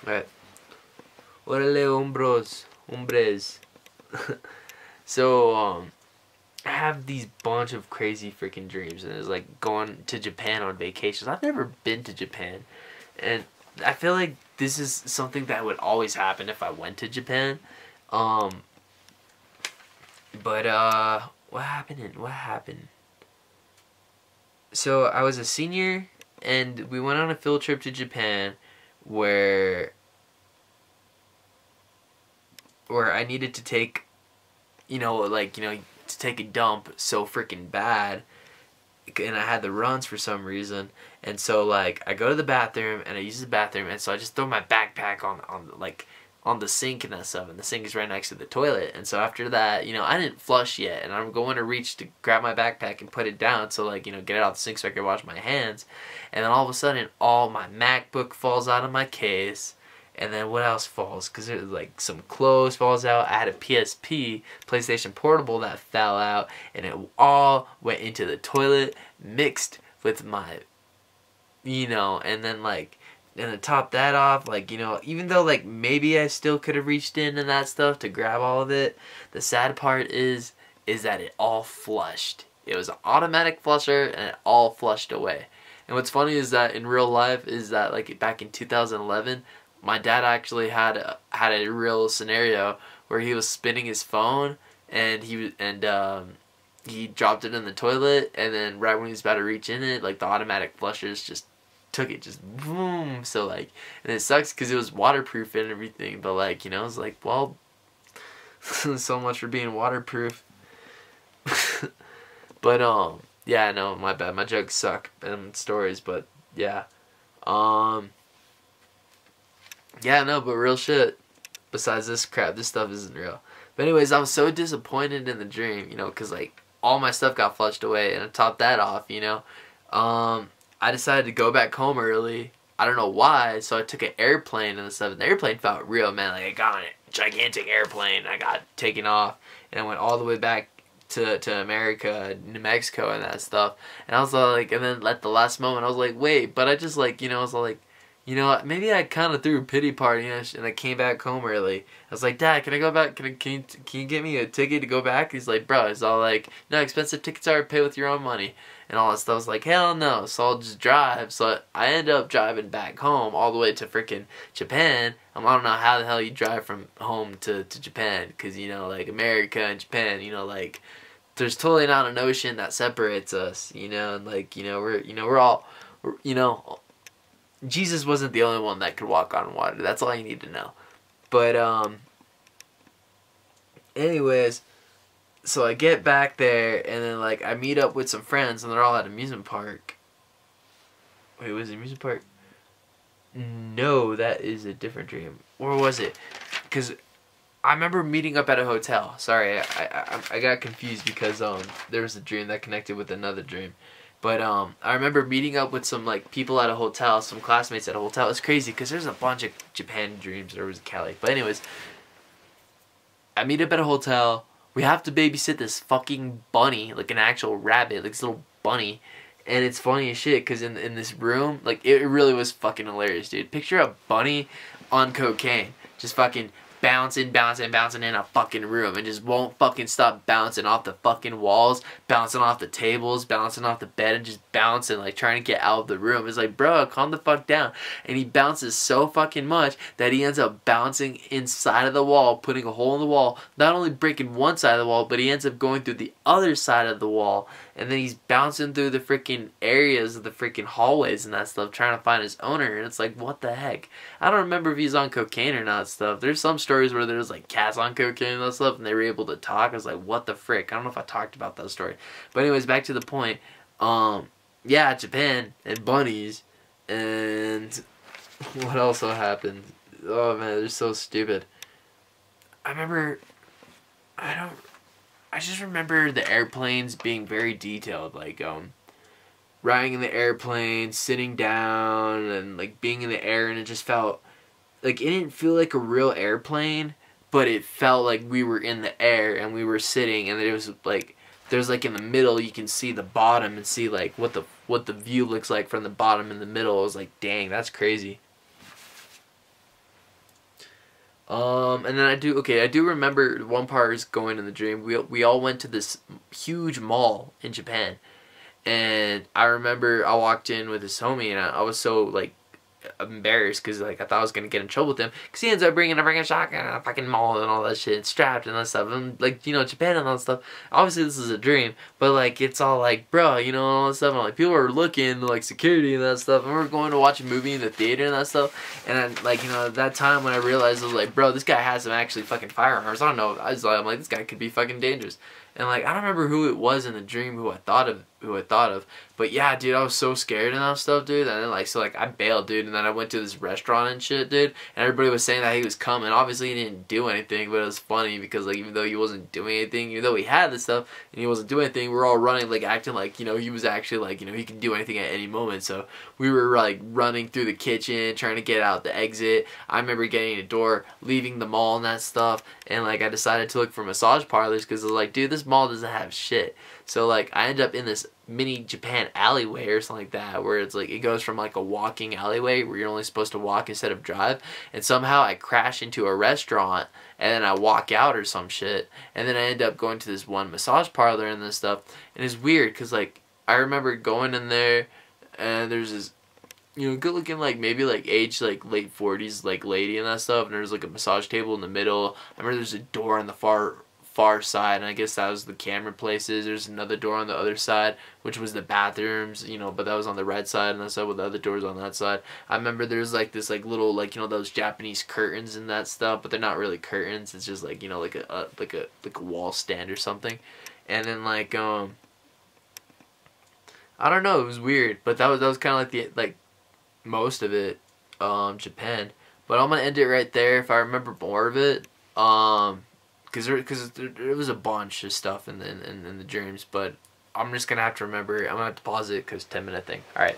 Alright. Orale, hombres. So, I have these bunch of crazy freaking dreams, and it's like going to Japan on vacations. I've never been to Japan, and I feel like this is something that would always happen if I went to Japan. Um, but what happened? What happened? So I was a senior, and we went on a field trip to Japan, where I needed to take, to take a dump so freaking bad, and I had the runs for some reason, and so like I go to the bathroom and I use the bathroom, and so I just throw my backpack on the sink and that stuff, and the sink is right next to the toilet, and so after that, I didn't flush yet, and I'm going to reach to grab my backpack and put it down, so get it out the sink so I can wash my hands, and then all of a sudden, all my MacBook falls out of my case. And then what else falls? Because there's like some clothes falls out. I had a PSP, PlayStation Portable, that fell out. And it all went into the toilet, mixed with my, and then and to top that off, even though maybe I still could have reached in and that stuff to grab all of it, the sad part is that it all flushed. It was an automatic flusher and it all flushed away. And what's funny is that in real life is that back in 2011, my dad actually had a real scenario where he was spinning his phone and he dropped it in the toilet, and then right when he was about to reach in it, the automatic flushers just took it, just boom. So and it sucks because it was waterproof and everything, but it's well, so much for being waterproof. But yeah, no, my bad. My jokes suck and stories, but yeah. Yeah, no, but real shit. Besides this crap, this stuff isn't real. But anyways, I was so disappointed in the dream, because all my stuff got flushed away, and to top that off, I decided to go back home early. I don't know why, so I took an airplane and stuff. And the airplane felt real, man. I got on a gigantic airplane. I got taken off, and I went all the way back to America, New Mexico, and that stuff. And I was and then at the last moment, I was like, wait, but I just I was like, maybe I kind of threw a pity party, and I came back home early. I was like, Dad, can I go back? Can you get me a ticket to go back? He's like, bro, it's all no, expensive tickets are paid with your own money. And all that stuff. I was like, hell no. So I'll just drive. So I ended up driving back home all the way to freaking Japan. I don't know how the hell you drive from home to Japan. Because, America and Japan, there's totally not an ocean that separates us, and we're all, Jesus wasn't the only one that could walk on water. That's all you need to know. But, anyways, so I get back there, and then, I meet up with some friends, and they're all at an amusement park. Wait, was it an amusement park? No, that is a different dream. Or was it? Because I remember meeting up at a hotel. Sorry, I got confused because, there was a dream that connected with another dream. But I remember meeting up with some people at a hotel, some classmates at a hotel. It's crazy because there's a bunch of Japan dreams. There was Cali, but anyways, I meet up at a hotel. We have to babysit this fucking bunny, an actual rabbit, this little bunny, and it's funny as shit because in this room, it really was fucking hilarious, dude. Picture a bunny on cocaine, just fucking bouncing in a fucking room, and just won't fucking stop bouncing off the fucking walls, bouncing off the tables, bouncing off the bed, and just bouncing, trying to get out of the room. It's bro, calm the fuck down. And he bounces so fucking much that he ends up bouncing inside of the wall, putting a hole in the wall, not only breaking one side of the wall, but he ends up going through the other side of the wall, and then he's bouncing through the freaking areas of the freaking hallways and that stuff, trying to find his owner, and it's what the heck? I don't remember if he's on cocaine or not stuff. There's some stories where there's cats on cocaine and that stuff, and they were able to talk. I was like, what the frick? I don't know if I talked about that story. But anyways, back to the point. Yeah, Japan and bunnies, and what else happened? Oh man, they're so stupid. I just remember the airplanes being very detailed, riding in the airplane, sitting down, and being in the air, and it just felt it didn't feel like a real airplane, but it felt like we were in the air and we were sitting, and it was there's in the middle you can see the bottom and see what the view looks like from the bottom in the middle. I was dang, that's crazy. And then I do remember one part is going in the dream. We all went to this huge mall in Japan, and I remember I walked in with this homie, and I was so like embarrassed because like I thought I was gonna get in trouble with him because he ends up bringing a freaking shotgun and a fucking mall and all that shit, strapped and that stuff, and like, you know, Japan and all that stuff. Obviously this is a dream, but like it's all like, bro, you know, all that stuff, and like people are looking, like security and that stuff, and we're going to watch a movie in the theater and that stuff, and then, like, you know, at that time when I realized, I was like, bro, this guy has some actually fucking firearms. I don't know, I'm like, this guy could be fucking dangerous. And like I don't remember who it was in the dream who I thought of, but yeah, dude, I was so scared and that stuff, dude. And then like, so like I bailed, dude, and then I went to this restaurant and shit, dude, and everybody was saying that he was coming. Obviously he didn't do anything, but it was funny because like even though he wasn't doing anything, even though he had this stuff and he wasn't doing anything, we were all running, like acting like, you know, he was actually like, you know, he could do anything at any moment. So we were like running through the kitchen trying to get out the exit. I remember getting a door, leaving the mall and that stuff, and like I decided to look for massage parlors because I was like, dude, this mall doesn't have shit. So like I ended up in this mini Japan alleyway or something like that, where it's like it goes from like a walking alleyway where you're only supposed to walk instead of drive, and somehow I crash into a restaurant and then I walk out or some shit, and then I end up going to this one massage parlor and this stuff, and it's weird because like I remember going in there and there's this, you know, good looking, like maybe like age like late 40s like lady and that stuff, and there's like a massage table in the middle. I remember there's a door on the far side, and I guess that was the camera places. There's another door on the other side, which was the bathrooms, you know, but that was on the red side, and that side with the other doors on that side. I remember there's like this like little, like, you know, those Japanese curtains and that stuff, but they're not really curtains. It's just like, you know, like a wall stand or something. And then like I don't know, it was weird, but that was kind of like the like most of it, Japan. But I'm gonna end it right there. If I remember more of it, because there was a bunch of stuff in the dreams, but I'm just gonna have to remember. I'm gonna have to pause it because 10-minute thing. All right.